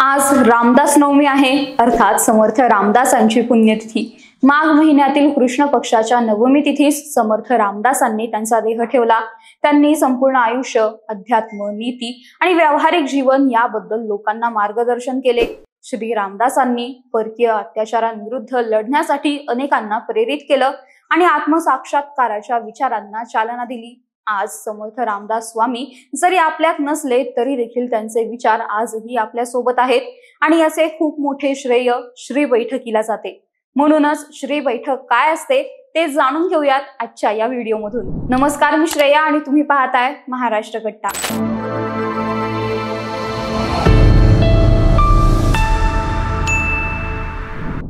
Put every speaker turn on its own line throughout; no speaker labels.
आज रामदास नवमी आहे, अर्थात समर्थ रामदासांची पुण्यतिथी। माघ महिन्यातील कृष्ण पक्षाच्या नवमी तिथीस समर्थ रामदासांनी त्यांचा देह ठेवला। त्यांनी संपूर्ण आयुष्य अध्यात्म, नीती आणि व्यावहारिक जीवन याबद्दल लोकांना मार्गदर्शन केले। श्री रामदासांनी परकीय अत्याचारांविरुद्ध लढण्यासाठी अनेकांना प्रेरित केलं आणि आत्मसाक्षात्काराच्या विचारांना चालना दिली। आज समर्थ रामदास स्वामी जरी आपल्यात नसले तरी देखील त्यांचे विचार आजही आपल्या सोबत आहेत आणि असे खूप मोठे श्रेय श्री बैठकीला जाते। म्हणूनच श्री बैठक काय असते ते जाणून घेऊयात आजच्या या व्हिडिओमधून। नमस्कार, मी श्रेया आणि तुम्ही पाहताय महाराष्ट्र कट्टा।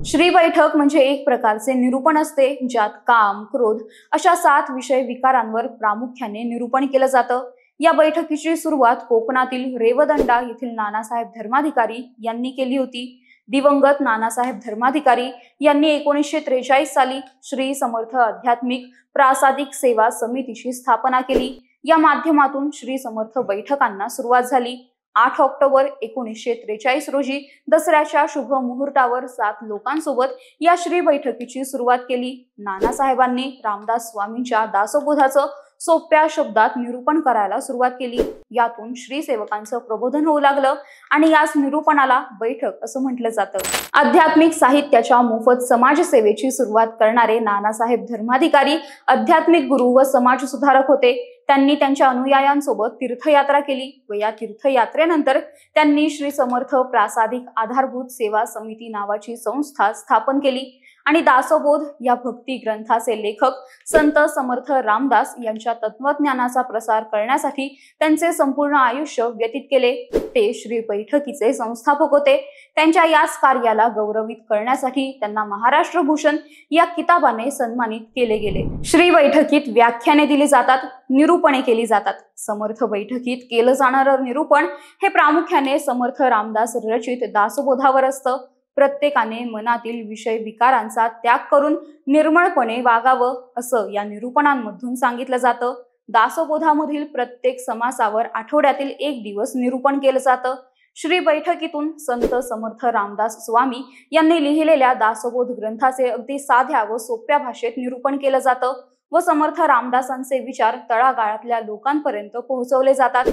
श्री बैठक म्हणजे एक प्रकारचे निरूपण असते, ज्यात काम, क्रोध अशा 7 विषय विकारांवर प्रामुख्याने निरूपण केलं जातं। या बैठकीची सुरुवात कोकणातील रेवदंडा येथील नानासाहेब धर्माधिकारी यांनी केली होती। दिवंगत नानासाहेब धर्माधिकारी यांनी 1943 साली श्री समर्थ आध्यात्मिक प्रासादिक सेवा समितीची स्थापना केली। या माध्यमातून श्री समर्थ बैठकांना सुरुवात झाली। 8 ऑक्टोबर 1943 रोजी दसऱ्याच्या शुभ मुहूर्तावर 7 लोकांसोबत या श्री बैठकीची सुरुवात केली। नानासाहेबांनी रामदास स्वामींच्या दासोबोधाचं सोप्या शब्दात निरूपण करायला सुरुवात केली। यातून श्री सेवकांचं प्रबोधन होऊ लागलं आणि याच निरूपणाला बैठक असं म्हटलं जातं। आध्यात्मिक साहित्याच्या मोफत समाजसेवेची सुरुवात करणारे नानासाहेब धर्माधिकारी आध्यात्मिक गुरु व समाज सुधारक होते। त्यांनी त्यांच्या अनुयायांसोबत तीर्थयात्रा केली व या तीर्थयात्रेनंतर त्यांनी श्री समर्थ प्रासादिक आधारभूत सेवा समिती नावाची संस्था स्थापन केली आणि दासोबोध या भक्ती ग्रंथाचे लेखक संत समर्थ रामदास यांच्या तत्वज्ञानाचा प्रसार करण्यासाठी त्यांचे संपूर्ण आयुष्य व्यतीत केले। ते श्री बैठकीचे संस्थापक होते। त्यांच्या याच कार्याला गौरवित करण्यासाठी त्यांना महाराष्ट्र भूषण या किताबाने सन्मानित केले गेले। श्री बैठकीत व्याख्याने दिली जातात, निरूपणे केली जातात। समर्थ बैठकीत केलं जाणारं निरूपण हे प्रामुख्याने समर्थ रामदास रचित दासोबोधावर असतं। प्रत्येकाने मनातील विषय विकारांचा त्याग करून निर्मळपणे वागावं असं या निरूपणांमधून सांगितलं जातं। दासोबोधामधील प्रत्येक समासावर आठवड्यातील 1 दिवस निरूपण केलं जातं। श्री बैठकीतून संत समर्थ रामदास स्वामी यांनी लिहिलेल्या दासोबोध ग्रंथाचे अगदी साध्या व सोप्या भाषेत निरूपण केलं जातं व समर्थ रामदासांचे विचार तळागाळातल्या लोकांपर्यंत पोहोचवले जातात।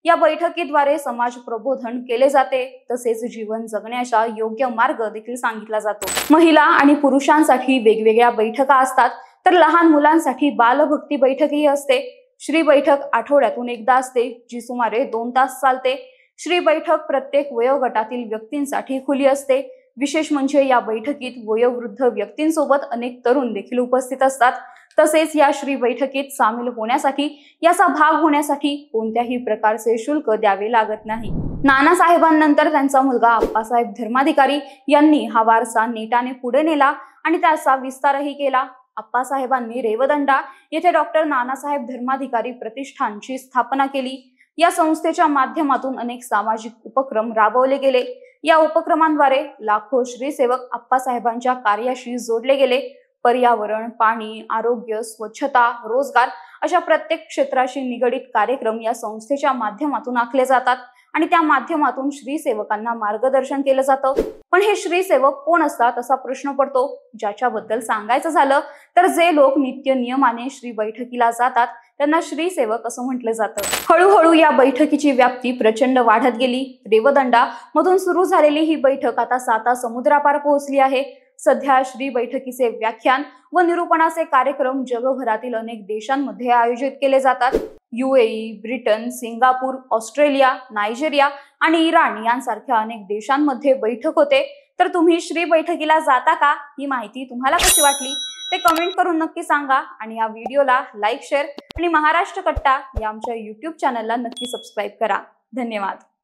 या बैठकीद्वारे समाज प्रबोधन केले जाते, तसेच जीवन जगण्याचा योग्य मार्ग देखील सांगितला जातो। महिला आणि पुरुषांसाठी वेगवेगळ्या बैठका असतात, तर लहान मुलांसाठी बालभक्ती बैठकही असते। श्री बैठक आठवड्यातून एकदा असते, जी सुमारे 2 तास चालते। श्री बैठक प्रत्येक वयोगटातील व्यक्तींसाठी खुली असते। विशेष म्हणजे या बैठकीत वयोवृद्ध व्यक्तींसोबत अनेक तरुण देखील उपस्थित असतात। तसेच या श्री बैठकीत सामील होण्यासाठी, याचा भाग होण्यासाठी कोणत्याही प्रकारचे शुल्क द्यावे लागत नाही। नानासाहेबांनंतर त्यांचा मुलगा आप्पासाहेब धर्माधिकारी यांनी हा वारसा नेटाने पुढे नेला आणि त्याचा विस्तारही केला। आप्पासाहेबांनी रेवदंडा येथे डॉक्टर नानासाहेब धर्माधिकारी प्रतिष्ठानची स्थापना केली। या संस्थेच्या माध्यमातून अनेक सामाजिक उपक्रम राबवले गेले। या उपक्रमांद्वारे लाखो श्रीसेवक आप्पासाहेबांच्या कार्याशी जोडले गेले। पर्यावरण, पाणी, आरोग्य, स्वच्छता, रोजगार अशा प्रत्येक क्षेत्राशी निगडित कार्यक्रम या संस्थेच्या माध्यमातून आखले जातात आणि त्या माध्यमातून श्री सेवकांना मार्गदर्शन केलं जातं। पण हे श्री सेवक कोण असतात असा प्रश्न पडतो, ज्याच्याबद्दल सांगायचं झालं तर जे लोक नित्य नियमाने श्री बैठकीला जातात त्यांना श्री सेवक असं म्हटलं जातं। हळूहळू या बैठकीची व्याप्ती प्रचंड वाढत गेली। रेवदंडा मधून सुरू झालेली ही बैठक आता 7 समुद्रापार पोहोचली आहे। सध्या श्री बैठकीचे व्याख्यान व निरूपणाचे कार्यक्रम जगभरातील अनेक देशांमध्ये आयोजित केले जातात। UAE, Britain, Singapore, Australia, Nigeria आणि इराण यांसारख्या अनेक देशांमध्ये बैठक होते। तर तुम्ही श्री बैठकीला जाता का? ही माहिती तुम्हाला कशी वाटली ते कमेंट करून नक्की सांगा आणि या व्हिडिओला लाईक, शेअर आणि महाराष्ट्र कट्टा या आमच्या YouTube चॅनलला नक्की सबस्क्राईब करा। धन्यवाद।